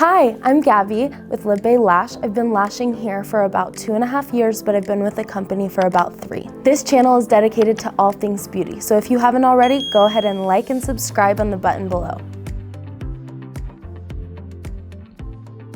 Hi, I'm Gabby with LivBay Lash. I've been lashing here for about 2.5 years, but I've been with the company for about 3. This channel is dedicated to all things beauty, so if you haven't already, go ahead and like and subscribe on the button below.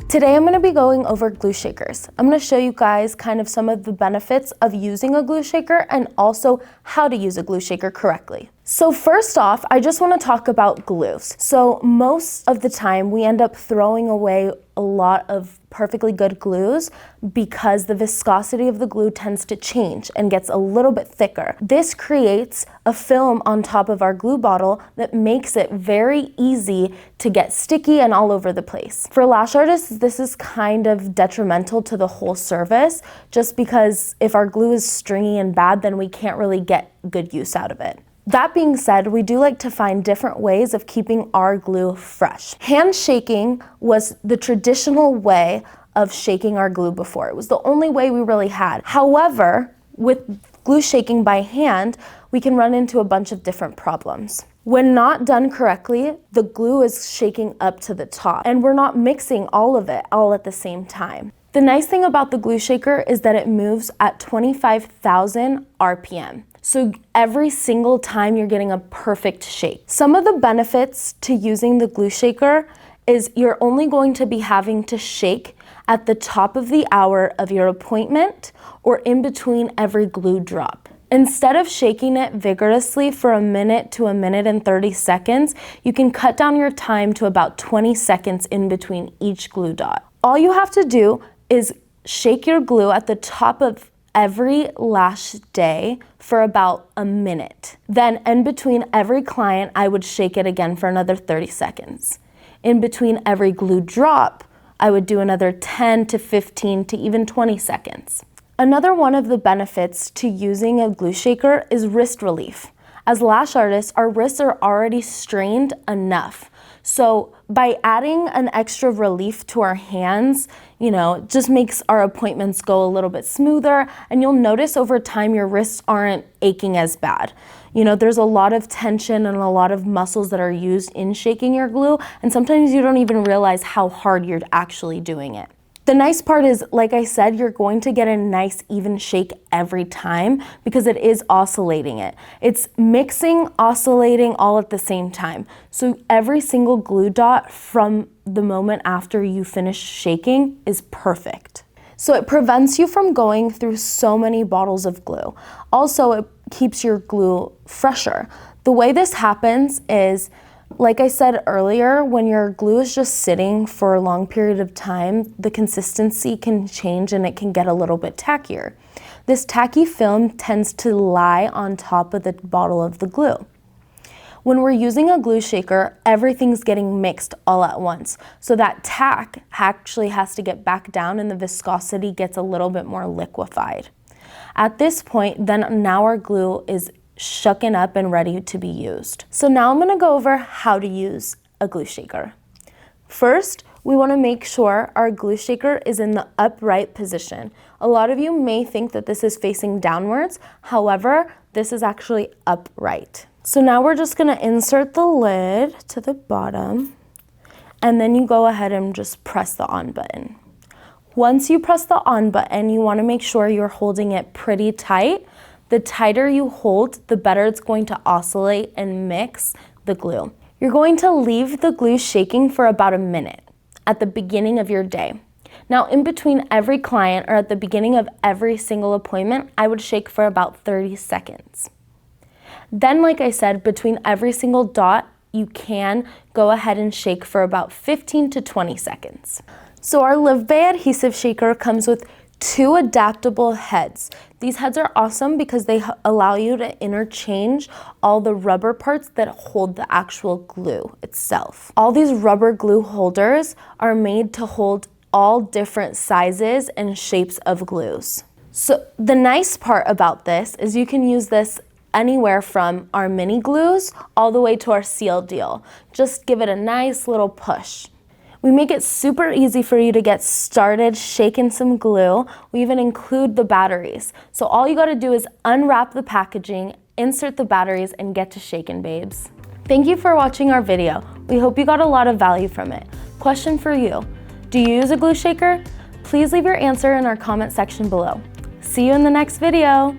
Today I'm going to be going over glue shakers. I'm going to show you guys kind of some of the benefits of using a glue shaker and also how to use a glue shaker correctly. So first off, I just want to talk about glues. So most of the time we end up throwing away a lot of perfectly good glues because the viscosity of the glue tends to change and gets a little bit thicker. This creates a film on top of our glue bottle that makes it very easy to get sticky and all over the place. For lash artists, this is kind of detrimental to the whole service, just because if our glue is stringy and bad, then we can't really get good use out of it. That being said, we do like to find different ways of keeping our glue fresh. Hand shaking was the traditional way of shaking our glue before. It was the only way we really had. However, with glue shaking by hand, we can run into a bunch of different problems. When not done correctly, the glue is shaking up to the top, and we're not mixing all of it all at the same time. The nice thing about the glue shaker is that it moves at 25,000 RPM. So every single time you're getting a perfect shake. Some of the benefits to using the glue shaker is you're only going to be having to shake at the top of the hour of your appointment or in between every glue drop. Instead of shaking it vigorously for a minute to a minute and 30 seconds, you can cut down your time to about 20 seconds in between each glue dot. All you have to do is shake your glue at the top of every lash day for about a minute. Then in between every client, I would shake it again for another 30 seconds. In between every glue drop, I would do another 10 to 15 to even 20 seconds. Another one of the benefits to using a glue shaker is wrist relief. As lash artists, our wrists are already strained enough. So by adding an extra relief to our hands, it just makes our appointments go a little bit smoother, and you'll notice over time your wrists aren't aching as bad. There's a lot of tension and a lot of muscles that are used in shaking your glue, and sometimes you don't even realize how hard you're actually doing it. The nice part is, like I said, you're going to get a nice even shake every time because it is oscillating it. It's mixing, oscillating all at the same time. So every single glue dot from the moment after you finish shaking is perfect. So it prevents you from going through so many bottles of glue. Also, it keeps your glue fresher. The way this happens is, like I said earlier, when your glue is just sitting for a long period of time, the consistency can change and it can get a little bit tackier. This tacky film tends to lie on top of the bottle of the glue. When we're using a glue shaker, everything's getting mixed all at once. So that tack actually has to get back down and the viscosity gets a little bit more liquefied. At this point, then now our glue is shooken up and ready to be used. So now I'm going to go over how to use a glue shaker. First, we want to make sure our glue shaker is in the upright position. A lot of you may think that this is facing downwards. However, this is actually upright. So now we're just going to insert the lid to the bottom, and then you go ahead and just press the on button. Once you press the on button, you want to make sure you're holding it pretty tight. The tighter you hold, the better it's going to oscillate and mix the glue. You're going to leave the glue shaking for about a minute at the beginning of your day. Now, in between every client or at the beginning of every single appointment, I would shake for about 30 seconds. Then, like I said, between every single dot, you can go ahead and shake for about 15 to 20 seconds. So our LivBay adhesive shaker comes with 2 adaptable heads. These heads are awesome because they allow you to interchange all the rubber parts that hold the actual glue itself. All these rubber glue holders are made to hold all different sizes and shapes of glues. So the nice part about this is you can use this anywhere from our mini glues all the way to our seal deal. Just give it a nice little push. We make it super easy for you to get started shaking some glue. We even include the batteries. So all you gotta do is unwrap the packaging, insert the batteries, and get to shaking, babes. Thank you for watching our video. We hope you got a lot of value from it. question for you. Do you use a glue shaker? Please leave your answer in our comment section below. See you in the next video.